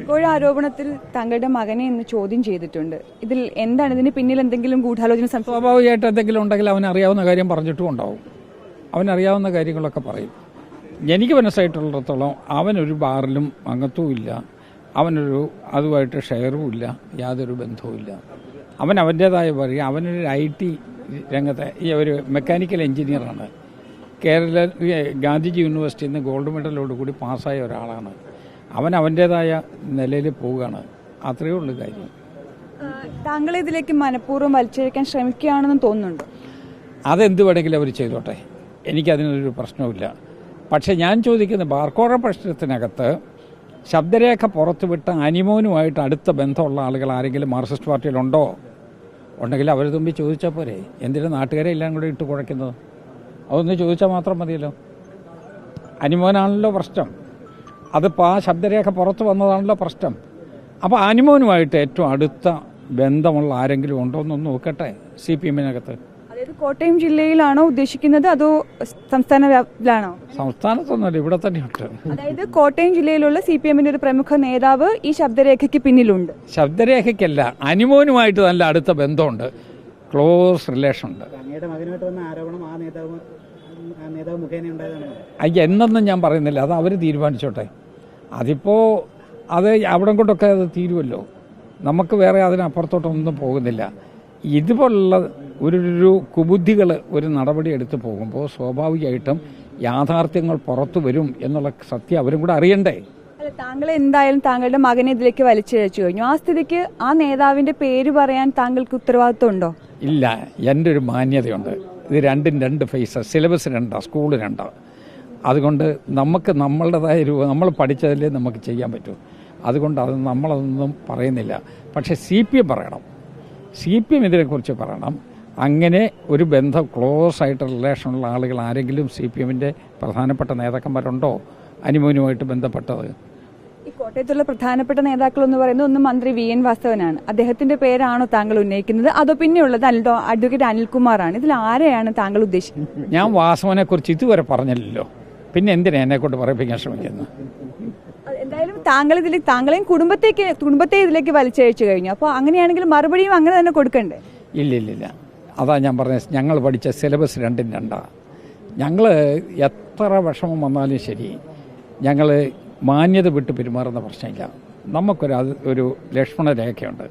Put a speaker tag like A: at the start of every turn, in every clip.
A: ചെങ്കോഴ ആരോപണത്തിൽ താങ്കളുടെ മകനെ ഇന്ന് ചോദ്യം ചെയ്തിട്ടുണ്ട്. ഇതിൽ എന്താണ്, ഇതിന് പിന്നിൽ എന്തെങ്കിലും ഗൂഢാലോചന?
B: സ്വാഭാവികമായിട്ട് എന്തെങ്കിലും ഉണ്ടെങ്കിൽ അവനറിയാവുന്ന കാര്യം പറഞ്ഞിട്ടും ഉണ്ടാവും. അവനറിയാവുന്ന കാര്യങ്ങളൊക്കെ പറയും. എനിക്ക് മനസ്സായിട്ടുള്ളിടത്തോളം അവനൊരു ബാറിലും അംഗത്വവും ഇല്ല, അവനൊരു അതുമായിട്ട് ഷെയറും ഇല്ല, യാതൊരു ബന്ധവുമില്ല. അവൻ അവൻ്റേതായ പറയും. അവനൊരു IT രംഗത്തെ ഒരു മെക്കാനിക്കൽ എഞ്ചിനീയറാണ്. കേരള ഗാന്ധിജി യൂണിവേഴ്സിറ്റിയിൽ നിന്ന് ഗോൾഡ് മെഡലോടുകൂടി പാസ്സായ ഒരാളാണ്. അവൻ അവൻ്റേതായ നിലയിൽ പോവുകയാണ്. അത്രയേ ഉള്ളൂ കാര്യം.
A: താങ്കൾ ഇതിലേക്ക് മനഃപൂർവ്വം വലിച്ചിഴക്കാൻ ശ്രമിക്കുകയാണെന്ന് തോന്നുന്നുണ്ട്.
B: അതെന്ത് വേണമെങ്കിലും അവർ ചെയ്തോട്ടെ, എനിക്കതിനൊരു പ്രശ്നവുമില്ല. പക്ഷേ ഞാൻ ചോദിക്കുന്ന ബാർക്കോഴ പ്രശ്നത്തിനകത്ത് ശബ്ദരേഖ പുറത്തുവിട്ട അനിമോനുമായിട്ട് അടുത്ത ബന്ധമുള്ള ആളുകൾ ആരെങ്കിലും മാർക്സിസ്റ്റ് പാർട്ടിയിലുണ്ടോ? ഉണ്ടെങ്കിൽ അവർ തമ്മിൽ ചോദിച്ചാൽ പോരെ. എന്തിനാ നാട്ടുകാരെ എല്ലാം കൂടെ ഇട്ട് കുഴയ്ക്കുന്നത്? അതൊന്ന് ചോദിച്ചാൽ മാത്രം മതിയല്ലോ. അനിമോനാണല്ലോ പ്രശ്നം. അതിപ്പോൾ ആ ശബ്ദരേഖ പുറത്ത് വന്നതാണല്ലോ പ്രശ്നം. അപ്പോൾ അനിമോനുമായിട്ട് ഏറ്റവും അടുത്ത ബന്ധമുള്ള ആരെങ്കിലും ഉണ്ടോ എന്നൊന്ന് നോക്കട്ടെ CPM-നകത്ത്.
A: അതായത് കോട്ടയം ജില്ലയിലാണോ ഉദ്ദേശിക്കുന്നത്, അതോ സംസ്ഥാനത്തിലാണോ?
B: സംസ്ഥാനത്തൊന്നുമല്ല, ഇവിടെ തന്നെയുണ്ട്.
A: അതായത് കോട്ടയം ജില്ലയിലുള്ള CPM-ന്റെ ഒരു പ്രമുഖ നേതാവ് ഈ ശബ്ദരേഖയ്ക്ക് പിന്നിലുണ്ട്.
B: ശബ്ദരേഖയ്ക്കല്ല, അനിമോനുമായിട്ട് നല്ല അടുത്ത ബന്ധമുണ്ട്, ക്ലോസ് റിലേഷൻ ഉണ്ട്. എന്നൊന്നും ഞാൻ പറയുന്നില്ല, അത് അവർ തീരുമാനിച്ചോട്ടെ. അതിപ്പോൾ അത് അവിടെ കൊണ്ടൊക്കെ അത് തീരുമല്ലോ. നമുക്ക് വേറെ അതിനപ്പുറത്തോട്ടൊന്നും പോകുന്നില്ല. ഇതുപോലുള്ള ഒരു കുബുദ്ധികൾ ഒരു നടപടി എടുത്ത് പോകുമ്പോൾ സ്വാഭാവികമായിട്ടും യാഥാർത്ഥ്യങ്ങൾ പുറത്തു വരും എന്നുള്ള സത്യം അവരും കൂടെ അറിയണ്ടേ.
A: അല്ല, താങ്കൾ എന്തായാലും താങ്കളുടെ മകനെ ഇതിലേക്ക് വലിച്ചിഴച്ചു കഴിഞ്ഞു. ആ സ്ഥിതിക്ക് ആ നേതാവിന്റെ പേര് പറയാൻ താങ്കൾക്ക് ഉത്തരവാദിത്വം ഉണ്ടോ?
B: ഇല്ല, എൻ്റെ ഒരു മാന്യതയുണ്ട്. ഇത് രണ്ടും രണ്ട് ഫേസ്, സിലബസ് രണ്ടാണ്, സ്കൂൾ രണ്ടാണ്. അതുകൊണ്ട് നമുക്ക് നമ്മളുടേതായ നമ്മൾ പഠിച്ചതിലേ നമുക്ക് ചെയ്യാൻ പറ്റൂ. അതുകൊണ്ട് അത് നമ്മളതൊന്നും പറയുന്നില്ല. പക്ഷേ CPM പറയണം, CPM ഇതിനെക്കുറിച്ച് പറയണം. അങ്ങനെ ഒരു ബന്ധം ക്ലോസ് ആയിട്ട് റിലേഷനുള്ള ആളുകൾ ആരെങ്കിലും CPM-ന്റെ പ്രധാനപ്പെട്ട നേതാക്കന്മാരുണ്ടോ അനിമോനുമായിട്ട് ബന്ധപ്പെട്ടത്?
A: ഈ കോട്ടയത്തുള്ള പ്രധാനപ്പെട്ട നേതാക്കൾ എന്ന് പറയുന്നത് ഒന്ന് മന്ത്രി VN വാസവനാണ്. അദ്ദേഹത്തിന്റെ പേരാണോ താങ്കൾ ഉന്നയിക്കുന്നത്, അതോ പിന്നെയുള്ളത് അഡ്വക്കേറ്റ് അനിൽകുമാറാണ്? ഇതിൽ ആരെയാണ് താങ്കൾ ഉദ്ദേശിക്കുന്നത്?
B: ഞാൻ വാസവനെ കുറിച്ച് ഇതുവരെ പറഞ്ഞില്ലല്ലോ, പിന്നെ എന്തിനാ എന്നെ കൊണ്ട് പറയിപ്പിക്കാൻ ശ്രമിക്കുന്നത്?
A: എന്തായാലും താങ്കളെയും കുടുംബത്തെ ഇതിലേക്ക് വലിച്ചഴിച്ചു കഴിഞ്ഞു. അപ്പോൾ അങ്ങനെയാണെങ്കിൽ മറുപടിയും അങ്ങനെ തന്നെ കൊടുക്കണ്ടേ?
B: ഇല്ല, അതാ ഞാൻ പറഞ്ഞത്. ഞങ്ങൾ പഠിച്ച സിലബസ് രണ്ടും രണ്ടാണ്. ഞങ്ങൾ എത്ര വിഷമം വന്നാലും ശരി, ഞങ്ങൾ മാന്യത വിട്ട് പെരുമാറുന്ന പ്രശ്നമില്ല. നമുക്കൊരു ലക്ഷ്മണ രേഖയുണ്ട്,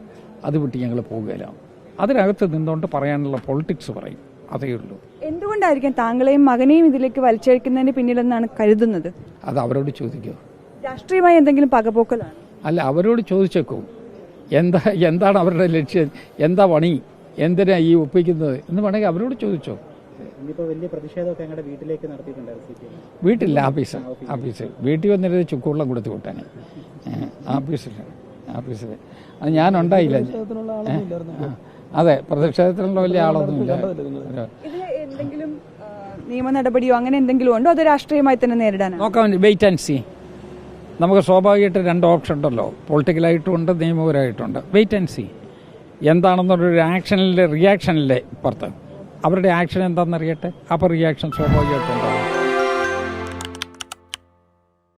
B: അത് വിട്ട് ഞങ്ങൾ പോകുകയില്ല. അതിനകത്ത് നിന്നുകൊണ്ട് പറയാനുള്ള പൊളിറ്റിക്സ് പറയും, അതേ ഉള്ളൂ.
A: എന്തുകൊണ്ടായിരിക്കും താങ്കളെയും മകനെയും ഇതിലേക്ക് വലിച്ചഴിക്കുന്നതിന് പിന്നിലെന്നാണ് കരുതുന്നത്?
B: അത് അവരോട് ചോദിക്കൂ.
A: രാഷ്ട്രീയമായി എന്തെങ്കിലും പകപോക്കലാണ്?
B: അല്ല, അവരോട് ചോദിച്ചേക്കൂ. എന്താണ് അവരുടെ ലക്ഷ്യം, എന്താ പണി, എന്തിനാ ഈ ഒപ്പിക്കുന്നത് എന്ന് വേണമെങ്കിൽ അവരോട് ചോദിച്ചോ. വീട്ടില്ല, ആഫീസ് വീട്ടിൽ വന്നിട്ട് ചുക്കുവെള്ളം കൊടുത്തു വിട്ടാണ്. ആഫീസിൽ അത് ഞാനുണ്ടായില്ല. അതെ, പ്രതിഷേധത്തിനുള്ള വലിയ ആളൊന്നുമില്ല.
A: എന്തെങ്കിലും നിയമ നടപടിയോ അങ്ങനെ എന്തെങ്കിലും ഉണ്ടോ, അത് രാഷ്ട്രീയമായി തന്നെ നേരിടാനാണ്?
B: നോക്കാം, വെയിറ്റ് ആൻഡ് സീ. നമുക്ക് സ്വാഭാവികമായിട്ട് രണ്ട് ഓപ്ഷൻ ഉണ്ടല്ലോ, പൊളിറ്റിക്കലായിട്ടുമുണ്ട്, നിയമപരമായിട്ടുണ്ട്. വെയിറ്റ് ആൻഡ് സീ എന്താണെന്നുള്ളൊരു റിയാക്ഷനിലെ പുറത്ത് അവരുടെ ആക്ഷൻ എന്താണെന്നറിയട്ടെ. അപ്പോൾ റിയാക്ഷൻ സ്വാഭാവികമായിട്ടുണ്ടോ.